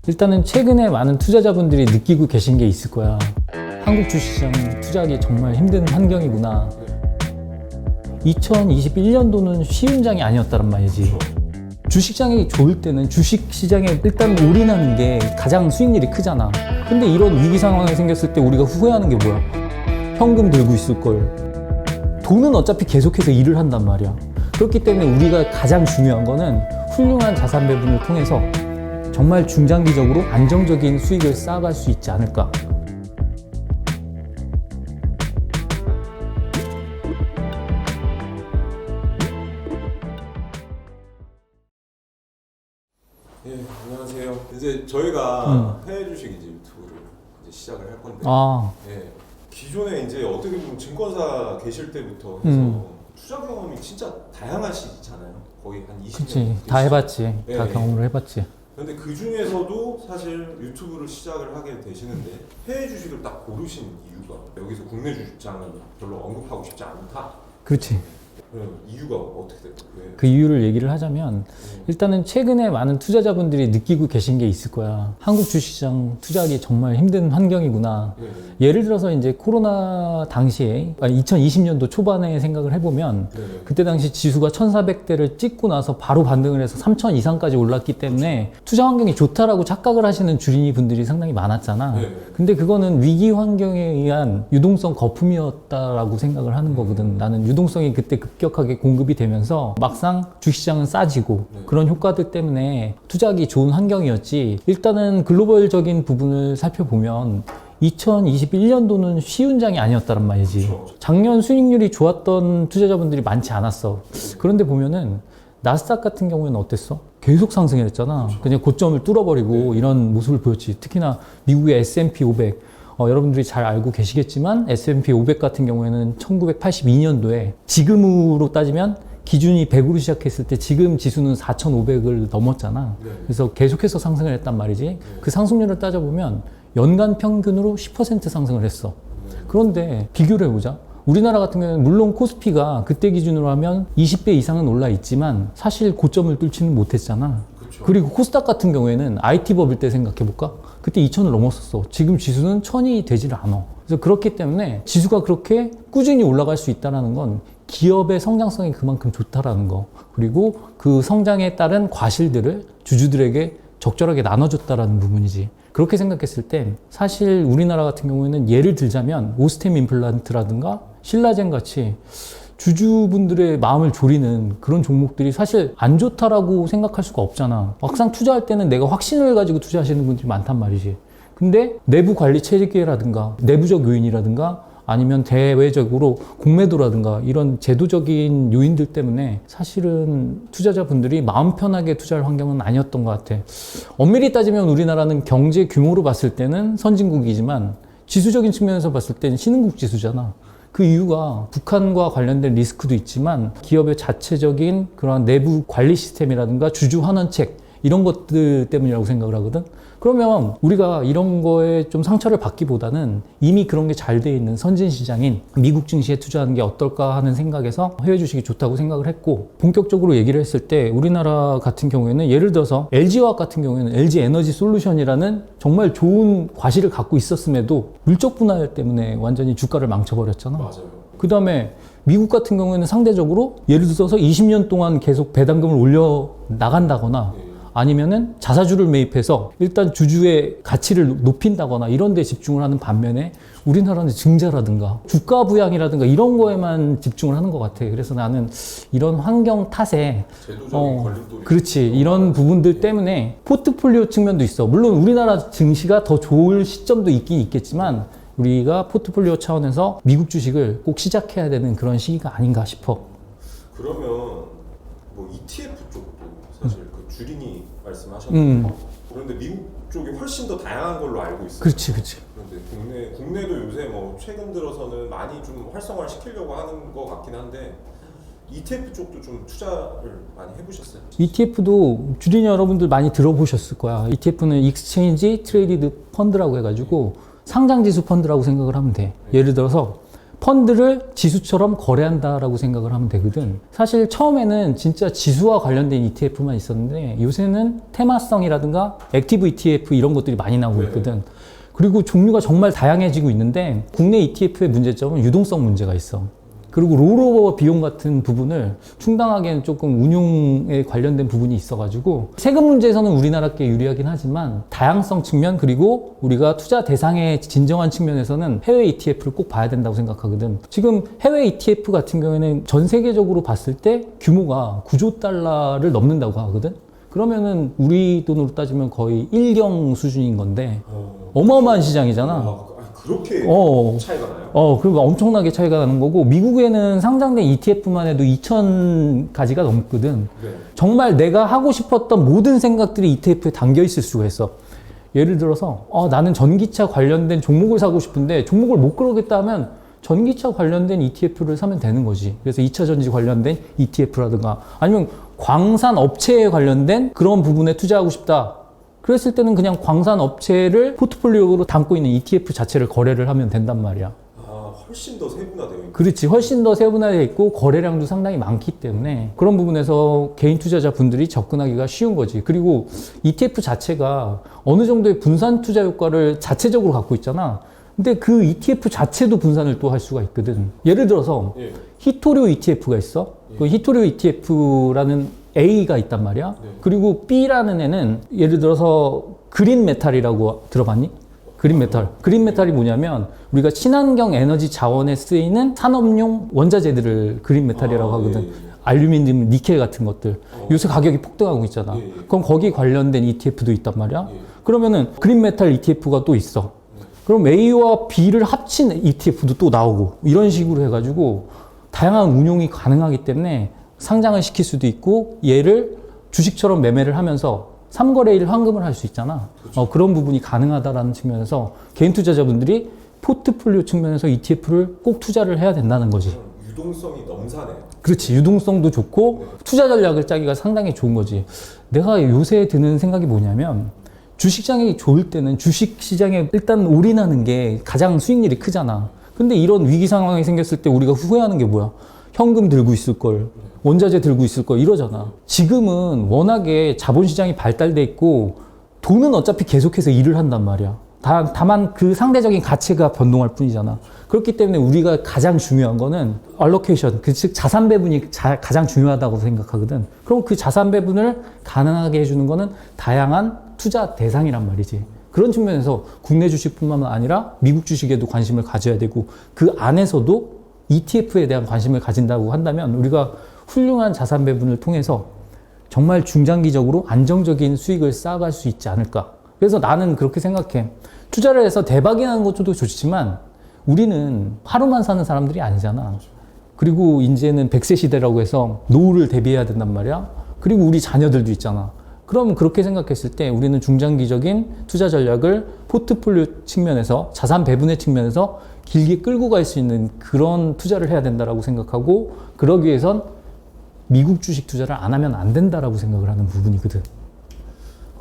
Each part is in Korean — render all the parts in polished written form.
일단은 최근에 많은 투자자분들이 느끼고 계신 게 있을 거야. 한국 주식시장 투자하기 정말 힘든 환경이구나. 2021년도는 쉬운 장이 아니었다란 말이지. 주식시장이 좋을 때는 주식시장에 일단 올인하는 게 가장 수익률이 크잖아. 근데 이런 위기 상황이 생겼을 때 우리가 후회하는 게 뭐야? 현금 들고 있을 걸. 돈은 어차피 계속해서 일을 한단 말이야. 그렇기 때문에 우리가 가장 중요한 거는 훌륭한 자산 배분을 통해서 정말 중장기적으로 안정적인 수익을 쌓아갈 수 있지 않을까. 예, 안녕하세요. 이제 저희가 해외 주식 이제 유튜브를 이제 시작을 할 건데, 예, 기존에 이제 어떻게 보면 증권사 계실 때부터 해서 투자 경험이 진짜 다양하시잖아요. 거의 한 20년. 그치. 다 해봤지. 네. 다 경험을 해봤지. 근데 그 중에서도 사실 유튜브를 시작을 하게 되시는데 해외 주식을 딱 고르신 이유가 여기서 국내 주식장은 별로 언급하고 싶지 않다. 그렇지. 이유가 어떻게 될까요? 그 이유를 얘기를 하자면 일단은 최근에 많은 투자자분들이 느끼고 계신 게 있을 거야. 한국 주식시장 투자하기 정말 힘든 환경이구나. 예를 들어서 이제 코로나 당시에 2020년도 초반에 생각을 해보면 그때 당시 지수가 1400대를 찍고 나서 바로 반등을 해서 3000 이상까지 올랐기 때문에 투자 환경이 좋다라고 착각을 하시는 주린이 분들이 상당히 많았잖아. 근데 그거는 위기 환경에 의한 유동성 거품이었다라고 생각을 하는 거거든. 나는 유동성이 그때 급격하게 공급이 되면서 막상 주식시장은 싸지고 그런 효과들 때문에 투자하기 좋은 환경이었지. 일단은 글로벌적인 부분을 살펴보면 2021년도는 쉬운 장이 아니었다란 말이지. 작년 수익률이 좋았던 투자자분들이 많지 않았어. 그런데 보면은 나스닥 같은 경우에는 어땠어? 계속 상승했잖아. 그냥 고점을 뚫어버리고 이런 모습을 보였지. 특히나 미국의 S&P 500 여러분들이 잘 알고 계시겠지만 S&P 500 같은 경우에는 1982년도에 지금으로 따지면 기준이 100으로 시작했을 때 지금 지수는 4,500을 넘었잖아. 그래서 계속해서 상승을 했단 말이지. 그 상승률을 따져보면 연간 평균으로 10% 상승을 했어. 그런데 비교를 해보자. 우리나라 같은 경우는 물론 코스피가 그때 기준으로 하면 20배 이상은 올라 있지만 사실 고점을 뚫지는 못했잖아. 그리고 코스닥 같은 경우에는 IT 버블 때 생각해볼까? 그때 2000을 넘었었어. 지금 지수는 1000이 되질 않아. 그래서 그렇기 때문에 지수가 그렇게 꾸준히 올라갈 수 있다는 건 기업의 성장성이 그만큼 좋다라는 거. 그리고 그 성장에 따른 과실들을 주주들에게 적절하게 나눠줬다라는 부분이지. 그렇게 생각했을 때 사실 우리나라 같은 경우에는 예를 들자면 오스템 임플란트라든가 신라젠 같이 주주분들의 마음을 졸이는 그런 종목들이 사실 안 좋다라고 생각할 수가 없잖아. 막상 투자할 때는 내가 확신을 가지고 투자하시는 분들이 많단 말이지. 근데 내부 관리 체계라든가 내부적 요인이라든가 아니면 대외적으로 공매도라든가 이런 제도적인 요인들 때문에 사실은 투자자분들이 마음 편하게 투자할 환경은 아니었던 것 같아. 엄밀히 따지면 우리나라는 경제 규모로 봤을 때는 선진국이지만 지수적인 측면에서 봤을 때는 신흥국 지수잖아. 그 이유가 북한과 관련된 리스크도 있지만 기업의 자체적인 그런 내부 관리 시스템이라든가 주주 환원책 이런 것들 때문이라고 생각을 하거든. 그러면 우리가 이런 거에 좀 상처를 받기보다는 이미 그런 게 잘 돼 있는 선진 시장인 미국 증시에 투자하는 게 어떨까 하는 생각에서 해외 주식이 좋다고 생각을 했고, 본격적으로 얘기를 했을 때 우리나라 같은 경우에는 예를 들어서 LG화학 같은 경우에는 LG 에너지 솔루션이라는 정말 좋은 과실을 갖고 있었음에도 물적 분할 때문에 완전히 주가를 망쳐버렸잖아. 맞아요. 그 다음에 미국 같은 경우에는 상대적으로 예를 들어서 20년 동안 계속 배당금을 올려 나간다거나 아니면은 자사주를 매입해서 일단 주주의 가치를 높인다거나 이런 데 집중을 하는 반면에 우리나라는 증자라든가 주가 부양이라든가 이런 거에만 집중을 하는 것 같아. 그래서 나는 이런 환경 탓에 제도적인 걸림돌이 그렇지, 이런 부분들 때문에 포트폴리오 측면도 있어. 물론 우리나라 증시가 더 좋을 시점도 있긴 있겠지만 우리가 포트폴리오 차원에서 미국 주식을 꼭 시작해야 되는 그런 시기가 아닌가 싶어. 그러면 뭐 ETF 쪽도 사실 그 주린이 말씀하셨는데 그런데 미국 쪽이 훨씬 더 다양한 걸로 알고 있어요. 그렇지, 그렇지. 그런데 국내도 요새 뭐 최근 들어서는 많이 좀 활성화를 시키려고 하는 것 같긴 한데 ETF 쪽도 좀 투자를 많이 해보셨어요? ETF도 주린 여러분들 많이 들어보셨을 거야. ETF는 익스체인지 트레이디드 펀드라고 해가지고 상장지수 펀드라고 생각을 하면 돼. 예를 들어서 펀드를 지수처럼 거래한다라고 생각을 하면 되거든. 사실 처음에는 진짜 지수와 관련된 ETF만 있었는데 요새는 테마성이라든가 액티브 ETF 이런 것들이 많이 나오고 있거든. 그리고 종류가 정말 다양해지고 있는데 국내 ETF의 문제점은 유동성 문제가 있어. 그리고 롤오버 비용 같은 부분을 충당하기에는 조금 운용에 관련된 부분이 있어가지고 세금 문제에서는 우리나라께 유리하긴 하지만 다양성 측면 그리고 우리가 투자 대상의 진정한 측면에서는 해외 ETF를 꼭 봐야 된다고 생각하거든. 지금 해외 ETF 같은 경우에는 전 세계적으로 봤을 때 규모가 9조 달러를 넘는다고 하거든. 그러면은 우리 돈으로 따지면 거의 1경 수준인 건데 어마어마한 시장이잖아. 그렇게 차이가 나요? 그리고 엄청나게 차이가 나는 거고, 미국에는 상장된 ETF만 해도 2,000가지가 넘거든. 네. 정말 내가 하고 싶었던 모든 생각들이 ETF에 담겨 있을 수가 있어. 예를 들어서, 나는 전기차 관련된 종목을 사고 싶은데, 종목을 못 그러겠다 하면, 전기차 관련된 ETF를 사면 되는 거지. 그래서 2차 전지 관련된 ETF라든가, 아니면 광산 업체에 관련된 그런 부분에 투자하고 싶다. 그랬을 때는 그냥 광산 업체를 포트폴리오로 담고 있는 ETF 자체를 거래를 하면 된단 말이야. 훨씬 더 세분화되어 있는. 그렇지. 훨씬 더 세분화되어 있고 거래량도 상당히 많기 때문에 그런 부분에서 개인 투자자 분들이 접근하기가 쉬운 거지. 그리고 ETF 자체가 어느 정도의 분산 투자 효과를 자체적으로 갖고 있잖아. 근데 그 ETF 자체도 분산을 또 할 수가 있거든. 예를 들어서 히토류 ETF가 있어. 그 히토류 ETF라는 A가 있단 말이야. 그리고 B라는 애는 예를 들어서 그린 메탈이라고 들어봤니? 그린 메탈. 그린 메탈이 뭐냐면 우리가 친환경 에너지 자원에 쓰이는 산업용 원자재들을 그린 메탈이라고 하거든. 알루미늄, 니켈 같은 것들. 요새 가격이 폭등하고 있잖아. 그럼 거기 관련된 ETF도 있단 말이야. 그러면은 그린 메탈 ETF가 또 있어. 그럼 A와 B를 합친 ETF도 또 나오고 이런 식으로 해가지고 다양한 운용이 가능하기 때문에 상장을 시킬 수도 있고 얘를 주식처럼 매매를 하면서 3거래일 환급을 할 수 있잖아. 그렇죠. 그런 부분이 가능하다라는 측면에서 개인 투자자분들이 포트폴리오 측면에서 ETF를 꼭 투자를 해야 된다는 거지. 유동성이 넘사네. 그렇지. 유동성도 좋고 투자 전략을 짜기가 상당히 좋은 거지. 내가 요새 드는 생각이 뭐냐면 주식시장이 좋을 때는 주식시장에 일단 올인하는 게 가장 수익률이 크잖아. 근데 이런 위기 상황이 생겼을 때 우리가 후회하는 게 뭐야? 현금 들고 있을 걸, 원자재 들고 있을 걸 이러잖아. 지금은 워낙에 자본시장이 발달돼 있고 돈은 어차피 계속해서 일을 한단 말이야. 다만 그 상대적인 가치가 변동할 뿐이잖아. 그렇기 때문에 우리가 가장 중요한 거는 알로케이션, 즉 자산 배분이 가장 중요하다고 생각하거든. 그럼 그 자산 배분을 가능하게 해주는 거는 다양한 투자 대상이란 말이지. 그런 측면에서 국내 주식뿐만 아니라 미국 주식에도 관심을 가져야 되고 그 안에서도 ETF에 대한 관심을 가진다고 한다면 우리가 훌륭한 자산 배분을 통해서 정말 중장기적으로 안정적인 수익을 쌓아갈 수 있지 않을까. 그래서 나는 그렇게 생각해. 투자를 해서 대박이 나는 것도 좋지만 우리는 하루만 사는 사람들이 아니잖아. 그리고 이제는 100세 시대라고 해서 노후를 대비해야 된단 말이야. 그리고 우리 자녀들도 있잖아. 그럼 그렇게 생각했을 때 우리는 중장기적인 투자 전략을 포트폴리오 측면에서 자산 배분의 측면에서 길게 끌고 갈 수 있는 그런 투자를 해야 된다라고 생각하고 그러기 위해선 미국 주식 투자를 안 하면 안 된다라고 생각을 하는 부분이거든.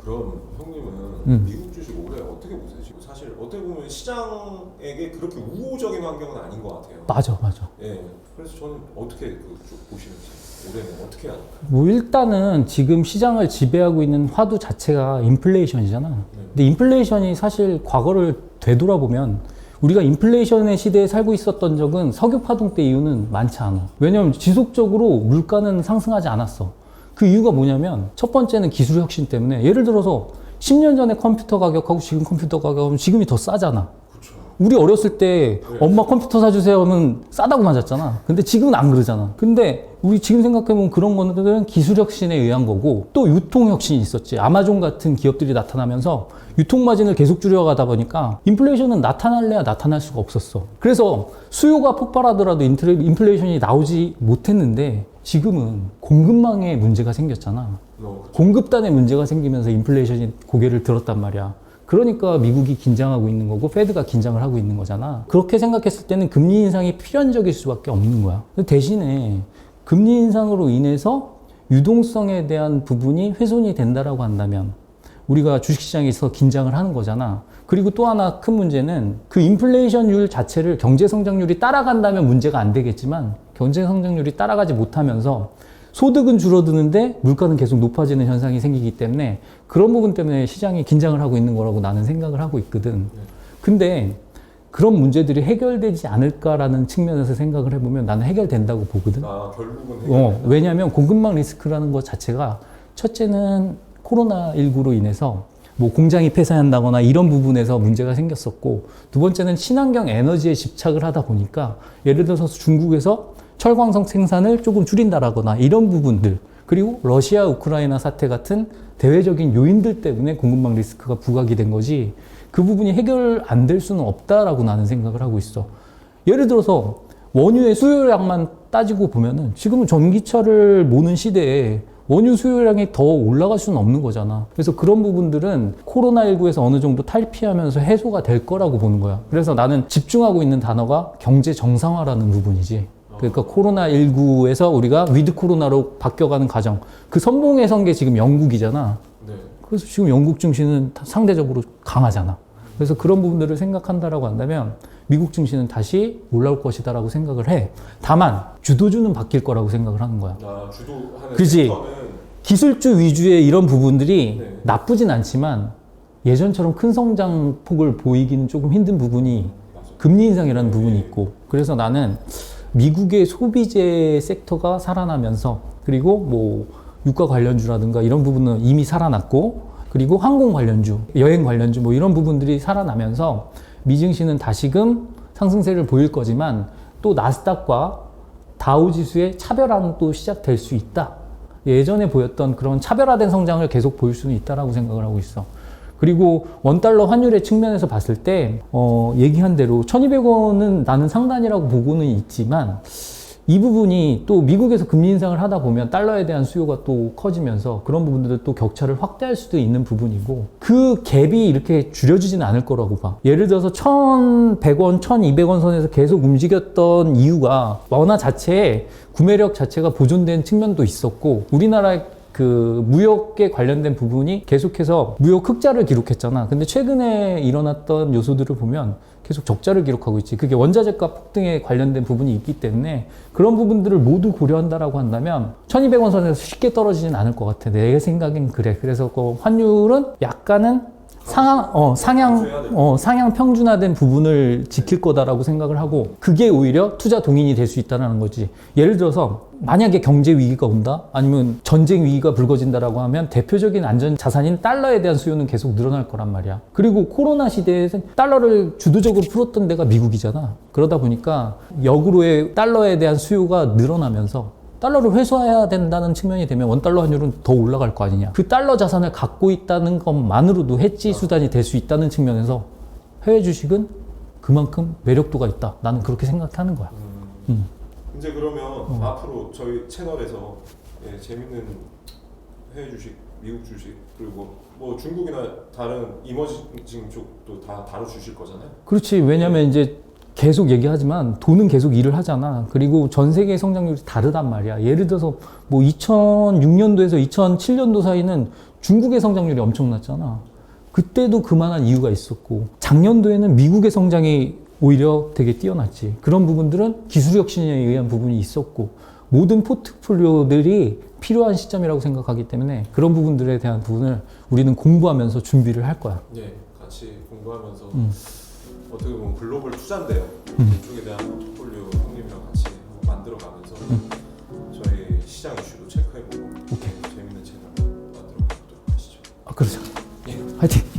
그럼 형님은 미국 주식 올해 어떻게 보세요? 지금 사실 어떻게 보면 시장에게 그렇게 우호적인 환경은 아닌 것 같아요. 맞아. 예. 그래서 저는 어떻게 쭉 보시는지 올해는 어떻게 해야 할까요? 뭐 일단은 지금 시장을 지배하고 있는 화두 자체가 인플레이션이잖아. 근데 인플레이션이 사실 과거를 되돌아보면 우리가 인플레이션의 시대에 살고 있었던 적은 석유 파동 때 이유는 많지 않아. 왜냐면 지속적으로 물가는 상승하지 않았어. 그 이유가 뭐냐면 첫 번째는 기술 혁신 때문에 예를 들어서 10년 전에 컴퓨터 가격하고 지금 컴퓨터 가격은 지금이 더 싸잖아. 그렇죠. 우리 어렸을 때 엄마 컴퓨터 사주세요 하면 싸다고 맞았잖아. 근데 지금은 안 그러잖아. 근데 우리 지금 생각해보면 그런 것들은 기술혁신에 의한 거고 또 유통혁신이 있었지. 아마존 같은 기업들이 나타나면서 유통마진을 계속 줄여가다 보니까 인플레이션은 나타날래야 나타날 수가 없었어. 그래서 수요가 폭발하더라도 인플레이션이 나오지 못했는데 지금은 공급망에 문제가 생겼잖아. 공급단에 문제가 생기면서 인플레이션이 고개를 들었단 말이야. 그러니까 미국이 긴장하고 있는 거고 페드가 긴장을 하고 있는 거잖아. 그렇게 생각했을 때는 금리 인상이 필연적일 수밖에 없는 거야. 대신에 금리 인상으로 인해서 유동성에 대한 부분이 훼손이 된다라고 한다면 우리가 주식시장에서 긴장을 하는 거잖아. 그리고 또 하나 큰 문제는 그 인플레이션율 자체를 경제 성장률이 따라간다면 문제가 안 되겠지만 경제 성장률이 따라가지 못하면서 소득은 줄어드는데 물가는 계속 높아지는 현상이 생기기 때문에 그런 부분 때문에 시장이 긴장을 하고 있는 거라고 나는 생각을 하고 있거든. 근데 그런 문제들이 해결되지 않을까라는 측면에서 생각을 해보면 나는 해결된다고 보거든. 결국은 해결된다. 왜냐하면 공급망 리스크라는 것 자체가 첫째는 코로나19로 인해서 뭐 공장이 폐쇄한다거나 이런 부분에서 문제가 생겼었고, 두 번째는 친환경 에너지에 집착을 하다 보니까 예를 들어서 중국에서 철광석 생산을 조금 줄인다라거나 이런 부분들, 그리고 러시아 우크라이나 사태 같은 대외적인 요인들 때문에 공급망 리스크가 부각이 된 거지, 그 부분이 해결 안 될 수는 없다라고 나는 생각을 하고 있어. 예를 들어서 원유의 수요량만 따지고 보면은 지금은 전기차를 모는 시대에 원유 수요량이 더 올라갈 수는 없는 거잖아. 그래서 그런 부분들은 코로나19에서 어느 정도 탈피하면서 해소가 될 거라고 보는 거야. 그래서 나는 집중하고 있는 단어가 경제 정상화라는 부분이지. 그러니까 코로나19에서 우리가 위드 코로나로 바뀌어가는 과정, 그 선봉에 선 게 지금 영국이잖아. 네. 그래서 지금 영국 증시는 상대적으로 강하잖아. 그래서 그런 부분들을 생각한다라고 한다면 미국 증시는 다시 올라올 것이다라고 생각을 해. 다만 주도주는 바뀔 거라고 생각을 하는 거야. 주도하는 그지? 섹터는 기술주 위주의 이런 부분들이 네. 나쁘진 않지만 예전처럼 큰 성장폭을 보이기는 조금 힘든 부분이 금리 인상이라는 부분이 있고, 그래서 나는 미국의 소비재 섹터가 살아나면서, 그리고 뭐 유가 관련주라든가 이런 부분은 이미 살아났고, 그리고 항공 관련주, 여행 관련주 뭐 이런 부분들이 살아나면서 미증시는 다시금 상승세를 보일 거지만 또 나스닥과 다우 지수의 차별화는 또 시작될 수 있다. 예전에 보였던 그런 차별화된 성장을 계속 보일 수는 있다라고 생각을 하고 있어. 그리고 원달러 환율의 측면에서 봤을 때 얘기한 대로 1200원은 나는 상단이라고 보고는 있지만, 이 부분이 또 미국에서 금리 인상을 하다 보면 달러에 대한 수요가 또 커지면서 그런 부분들도 또 격차를 확대할 수도 있는 부분이고, 그 갭이 이렇게 줄여지지는 않을 거라고 봐. 예를 들어서 1100원, 1200원 선에서 계속 움직였던 이유가 원화 자체에 구매력 자체가 보존된 측면도 있었고, 우리나라의 그 무역에 관련된 부분이 계속해서 무역 흑자를 기록했잖아. 근데 최근에 일어났던 요소들을 보면 계속 적자를 기록하고 있지. 그게 원자재가 폭등에 관련된 부분이 있기 때문에 그런 부분들을 모두 고려한다라고 한다면 1200원 선에서 쉽게 떨어지진 않을 것 같아. 내 생각엔 그래. 그래서 그 환율은 약간은 상향 평준화된 부분을 지킬 거다라고 생각을 하고, 그게 오히려 투자 동인이 될 수 있다는 거지. 예를 들어서 만약에 경제 위기가 온다, 아니면 전쟁 위기가 불거진다라고 하면 대표적인 안전 자산인 달러에 대한 수요는 계속 늘어날 거란 말이야. 그리고 코로나 시대에서 달러를 주도적으로 풀었던 데가 미국이잖아. 그러다 보니까 역으로의 달러에 대한 수요가 늘어나면서 달러를 회수해야 된다는 측면이 되면 원달러 환율은 더 올라갈 거 아니냐. 그 달러 자산을 갖고 있다는 것만으로도 해지 수단이 될 수 있다는 측면에서 해외 주식은 그만큼 매력도가 있다. 나는 그렇게 생각하는 거야. 이제 그러면 앞으로 저희 채널에서 재밌는 해외 주식, 미국 주식, 그리고 뭐 중국이나 다른 이머징 쪽도 다 다뤄주실 거잖아요. 그렇지. 왜냐면 이제 계속 얘기하지만 돈은 계속 일을 하잖아. 그리고 전 세계의 성장률이 다르단 말이야. 예를 들어서 뭐 2006년도에서 2007년도 사이는 중국의 성장률이 엄청났잖아. 그때도 그만한 이유가 있었고, 작년도에는 미국의 성장이 오히려 되게 뛰어났지. 그런 부분들은 기술 혁신에 의한 부분이 있었고, 모든 포트폴리오들이 필요한 시점이라고 생각하기 때문에 그런 부분들에 대한 부분을 우리는 공부하면서 준비를 할 거야. 네, 같이 공부하면서 어떻게 보면 글로벌 투자인데요. 이쪽에 대한 포트폴리오 형님이랑 같이 만들어가면서 저희 시장 이슈도 체크해보고 재밌는 채널 만들어보도록 하시죠. 그러자. 화이팅!